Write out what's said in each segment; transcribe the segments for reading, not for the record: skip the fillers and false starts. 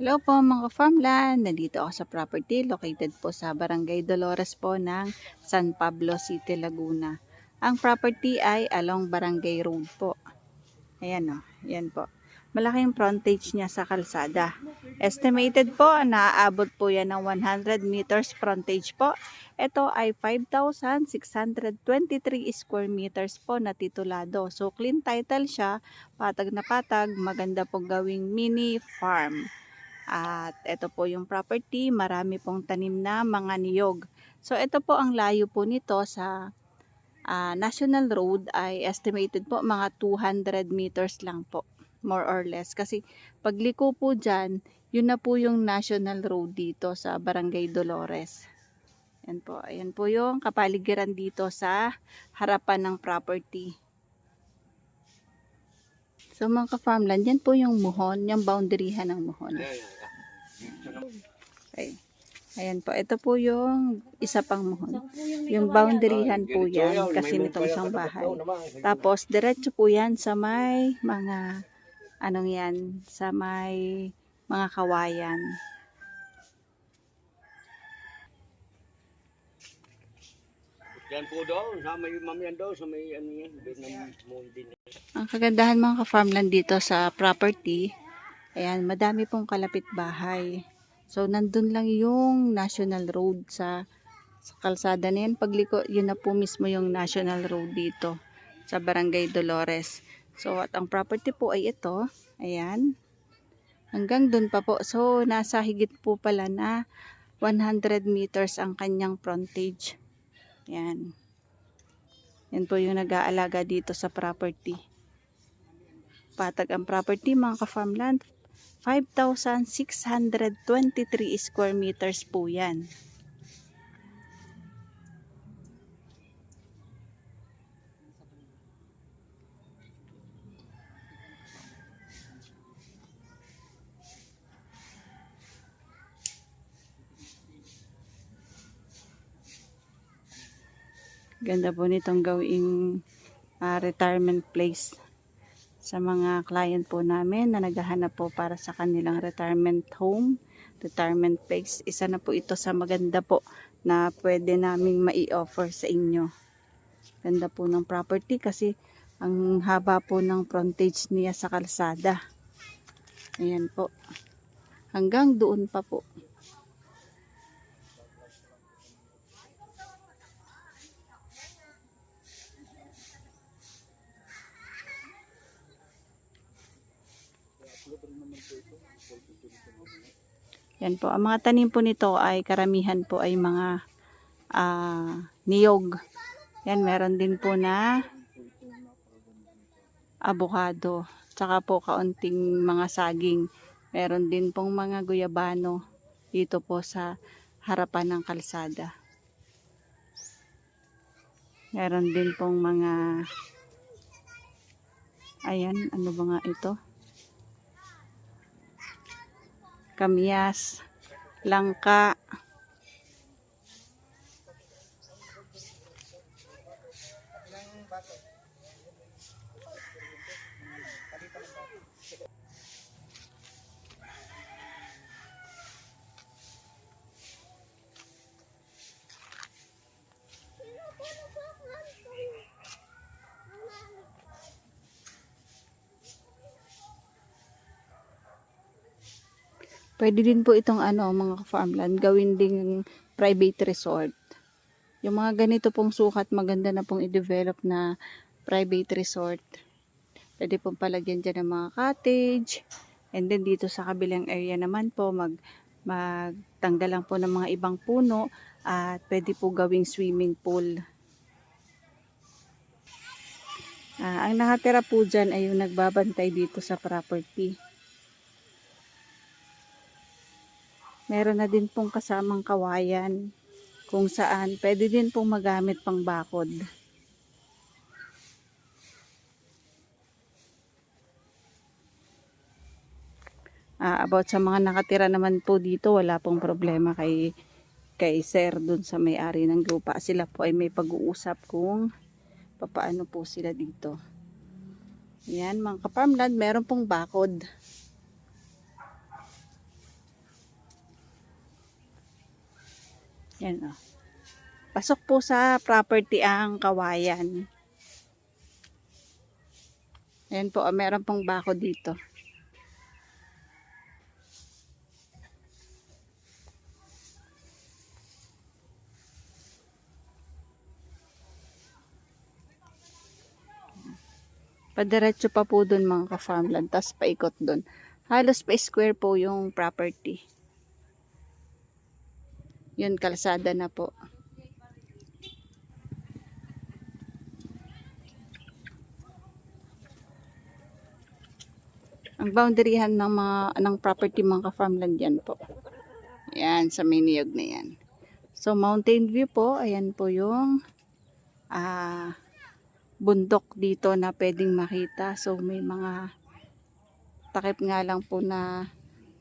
Hello po mga farmland, nandito ako sa property located po sa Barangay Dolores po ng San Pablo City, Laguna. Ang property ay along Barangay Road po. Ayan o, yan po. Malaking frontage niya sa kalsada. Estimated po na aabot po yan ng 100 meters frontage po. Ito ay 5,623 square meters po na titulado. So clean title siya, patag na patag, maganda po gawing mini farm. At ito po yung property, marami pong tanim na mga niyog. So ito po ang layo po nito sa National Road ay estimated po mga 200 meters lang po. More or less. Kasi pagliko po dyan, yun na po yung National Road dito sa Barangay Dolores. Yan po. Ayan po yung kapaligiran dito sa harapan ng property. So mga ka-farmland, yan po yung muhon, yung boundaryhan ng muhon. Okay. Ayan po, ito po yung isa pang muhon. Yung boundaryhan po yan kasi nitong isang bahay. Tapos diretso po yan sa may mga anong yan, sa may mga kawayan. Yan po daw, sa may mamiyan daw, sa may ano yan, din. Ang kagandahan mga ka-farmland dito sa property, ayan, madami pong kalapit bahay. So nandun lang yung National Road sa kalsada na yan. Pagliko, yun na po mismo yung National Road dito sa Barangay Dolores. So at ang property po ay ito, ayan, hanggang dun pa po. So nasa higit po pala na 100 meters ang kanyang frontage. Ayan. Yan po yung nag-aalaga dito sa property. Patag ang property mga ka-farmland. 5,623 square meters po yan. Ganda po nitong gawing retirement place sa mga client po namin na naghahanap po para sa kanilang retirement home, retirement place. Isa na po ito sa maganda po na pwede naming mai-offer sa inyo. Ganda po ng property kasi ang haba po ng frontage niya sa kalsada. Ayan po. Hanggang doon pa po. Yan po. Ang mga tanim po nito ay karamihan po ay mga niyog. Yan, meron din po na avocado. Tsaka po kaunting mga saging. Meron din pong mga guyabano dito po sa harapan ng kalsada. Meron din pong mga ayan, ano ba nga ito? Kamyas, langka. Pwede din po itong mga farmland gawin ding private resort. Yung mga ganito pong sukat maganda na pong i-develop na private resort. Pwede pong palagyan dyan ng mga cottage. And then dito sa kabilang area naman po magtanggal lang po ng mga ibang puno at pwede po gawing swimming pool. Ang nakatira po dyan ay yung nagbabantay dito sa property. Meron na din pong kasamang kawayan kung saan pwede din pong magamit pang bakod. About sa mga nakatira naman po dito, wala pong problema kay sir dun sa may-ari ng lupa. Sila po ay may pag-uusap kung papaano po sila dito. Yan mga ka-farmland, meron pong bakod. Yan o. Pasok po sa property ang kawayan. Ayan po, meron pong bako dito. Padiretso pa po dun mga ka-farmland, tapos paikot dun. Halos pa square po yung property. Yun, kalsada na po. Ang boundaryhan ng property mga ka-farmland yan po. Yan, sa may niyog na yan. So, mountain view po, ayan po yung bundok dito na pwedeng makita. So, may mga takip nga lang po na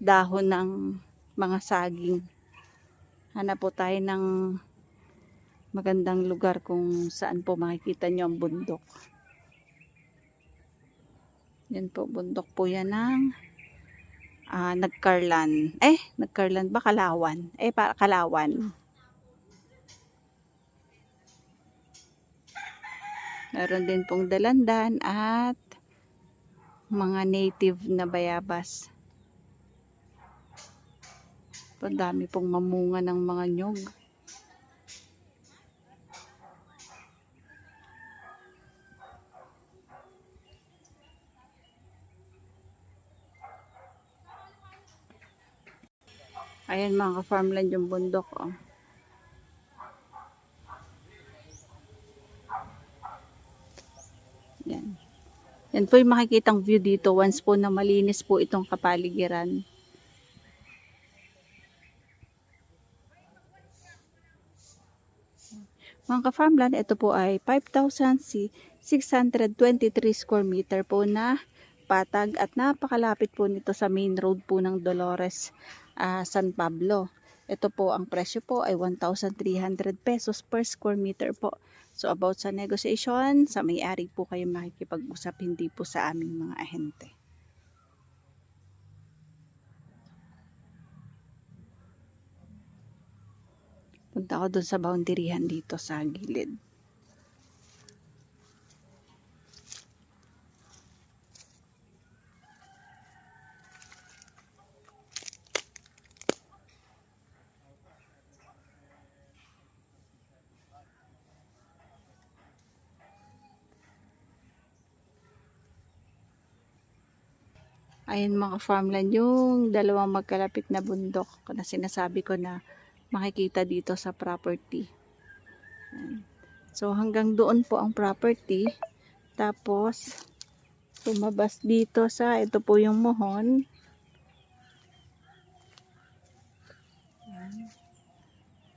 dahon ng mga saging. Hanap po tayo ng magandang lugar kung saan po makikita nyo ang bundok. Yan po, bundok po yan ng Nagkarlan. Nagkarlan ba? Kalawan. Kalawan. Meron din pong dalandan at mga native na bayabas. Dami pong mamunga ng mga nyog. Ayan mga ka-farmland yung bundok. Oh. Yan. Yan po yung makikitang view dito once po na malinis po itong kapaligiran. Mga ka-farmland, ito po ay 5,623 square meter po na patag at napakalapit po nito sa main road po ng Dolores, San Pablo. Ito po, ang presyo po ay 1,300 pesos per square meter po. So about sa negotiation, sa may-ari po kayo makikipag-usap, hindi po sa aming mga ahente. Punta ako dun sa boundaryhan dito sa gilid. Ayan mga farmland, yung dalawang magkalapit na bundok na sinasabi ko na makikita dito sa property. So hanggang doon po ang property. Tapos tumabas dito sa, ito po yung mohon.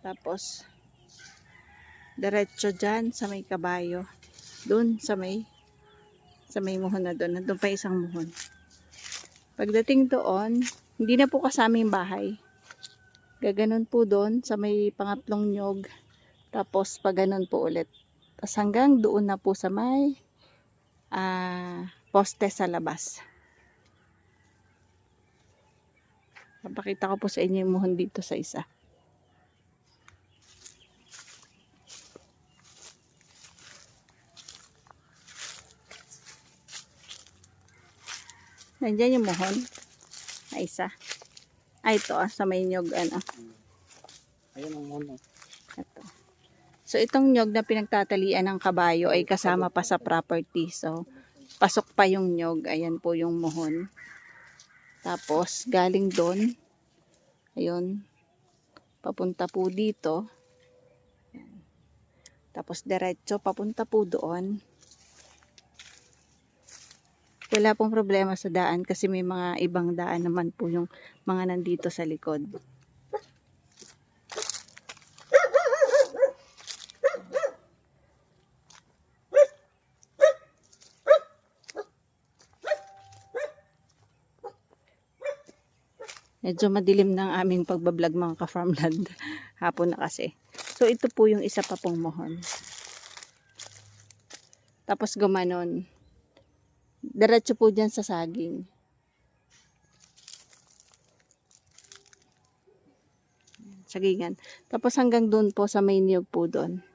Tapos diretso dyan sa may kabayo. Doon sa may mohon na doon. Nandun pa isang mohon. Pagdating doon, hindi na po kasama yung bahay. Gaganon po doon sa may pangatlong nyog. Tapos paganon po ulit. Tapos hanggang doon na po sa may poste sa labas. Papakita ko po sa inyo yung muhon dito sa isa. Nandiyan yung muhon. Ay isa. Ito sa may nyog ano. Ayun ang muhon. Ito. So itong nyog na pinagtatalian ng kabayo ay kasama pa sa property. So pasok pa yung nyog. Ayan po yung muhon. Tapos galing doon. Ayun. Papunta po dito. Tapos diretso papunta po doon. Wala pong problema sa daan kasi may mga ibang daan naman po yung mga nandito sa likod. Medyo madilim ng aming pagbablog mga ka-farmland. Hapon na kasi. So ito po yung isa pa pong mohon. Tapos gumanon. Diretso po dyan sa saging. sagingan. Tapos hanggang doon po sa may niyog po doon.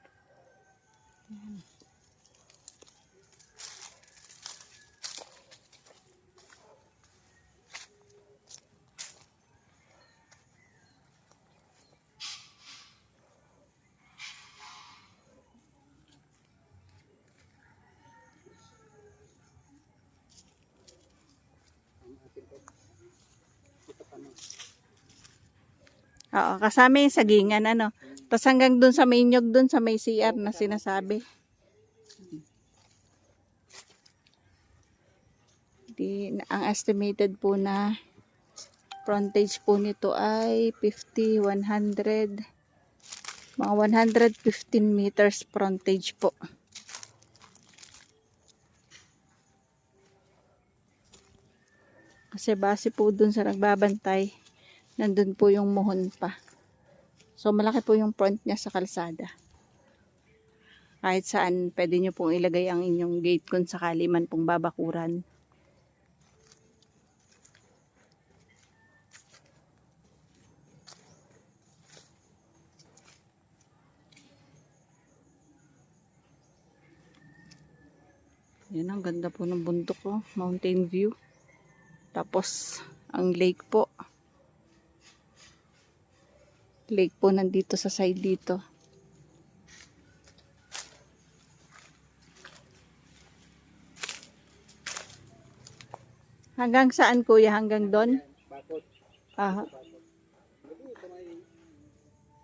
Oo, kasama yung sagingan, ano. Tapos hanggang dun sa may nyog, dun sa may CR na sinasabi. Ang estimated po na frontage po nito ay 50, 100, mga 115 meters frontage po. Kasi base po dun sa nagbabantay, nandun po yung muhon pa. So malaki po yung front niya sa kalsada. Kahit saan pwede nyo pong ilagay ang inyong gate kung sakali man pong babakuran. Yan, ang ganda po ng bundok, oh. Mountain view. Tapos ang lake po. Lake po nandito sa side dito. Hanggang saan, kuya? Hanggang doon? Bakod.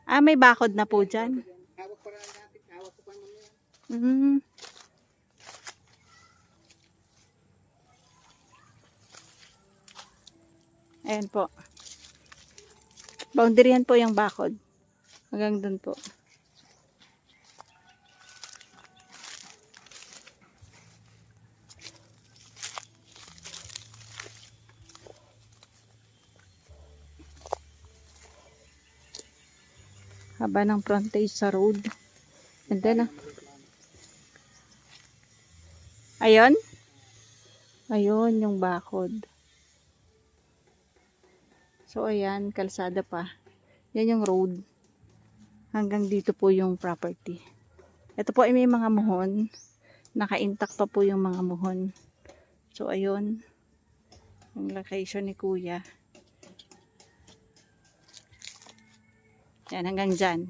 Ah, may bakod na po dyan. Hawak pa rin natin. Hawak ko pa naman yan. Mm. Ayan po. Boundary yan po yung bakod. Hanggang doon po. Haba ng frontage sa road. And then, ayun? Ayun, yung bakod. So, ayan, kalsada pa. Yan yung road. Hanggang dito po yung property. Ito po ay may mga muhon. Naka-intact pa po yung mga muhon. So, ayun. Yung location ni kuya. Yan, hanggang dyan.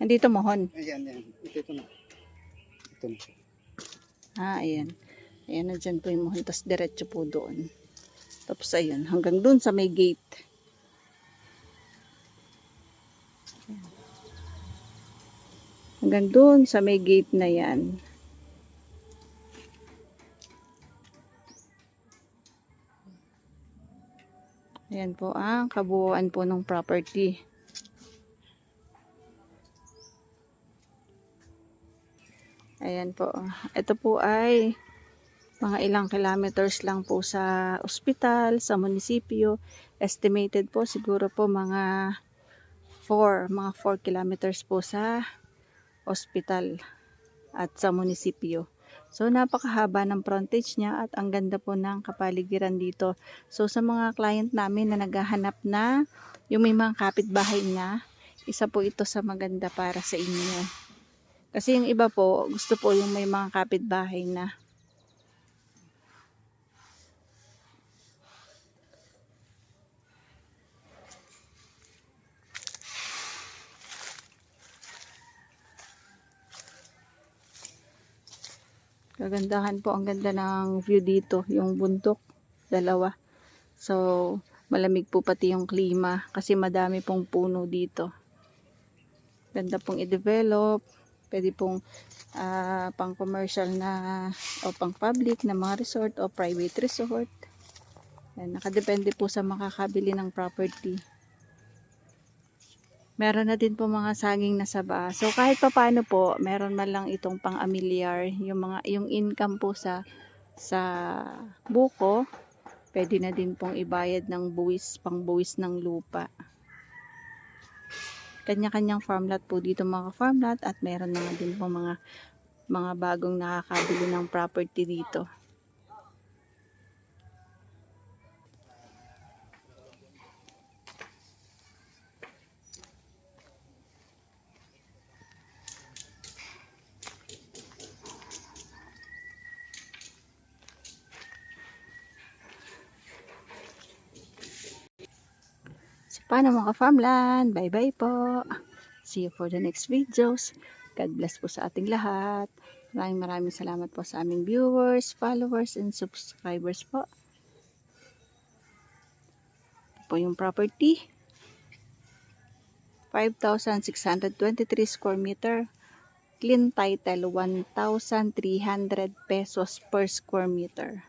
Nandito mohon. Ayan, yan. Ito na. Ito na. Ayan. Ayan na dyan po yung mohon. Tapos diretso po doon. Tapos ayun, hanggang doon sa may gate. Ayan. Hanggang doon sa may gate na yan. Ayan po ang kabuuan po ng property. Ayan po. Ito po ay mga ilang kilometers lang po sa ospital, sa munisipyo. Estimated po siguro po mga 4 kilometers po sa ospital at sa munisipyo. So napakahaba ng frontage niya at ang ganda po ng kapaligiran dito. So sa mga client namin na naghahanap na yung may mga kapitbahay na, isa po ito sa maganda para sa inyo. Kasi yung iba po, gusto po yung may mga kapitbahay na. Kagandahan po, ang ganda ng view dito, yung bundok, dalawa. So, malamig po pati yung klima kasi madami pong puno dito. Ganda pong i-develop, pwede pong pang commercial na o pang public na mga resort o private resort. Yan, nakadepende po sa makakabili ng property. Meron na din po mga saging na saba. So kahit papaano po, meron man lang itong pang-amilyar, yung income po sa buko, pwede na din pong ibayad ng buwis, pang-buwis ng lupa. Kanya-kanyang farmlot po dito mga farmlot at meron na din po mga mga bagong nakakabili ng property dito. So, paano mga farmland? Bye-bye po. See you for the next videos. God bless po sa ating lahat. Maraming salamat po sa aming viewers, followers, and subscribers po. Ito po yung property. 5,623 square meter. Clean title, 1,300 pesos per square meter.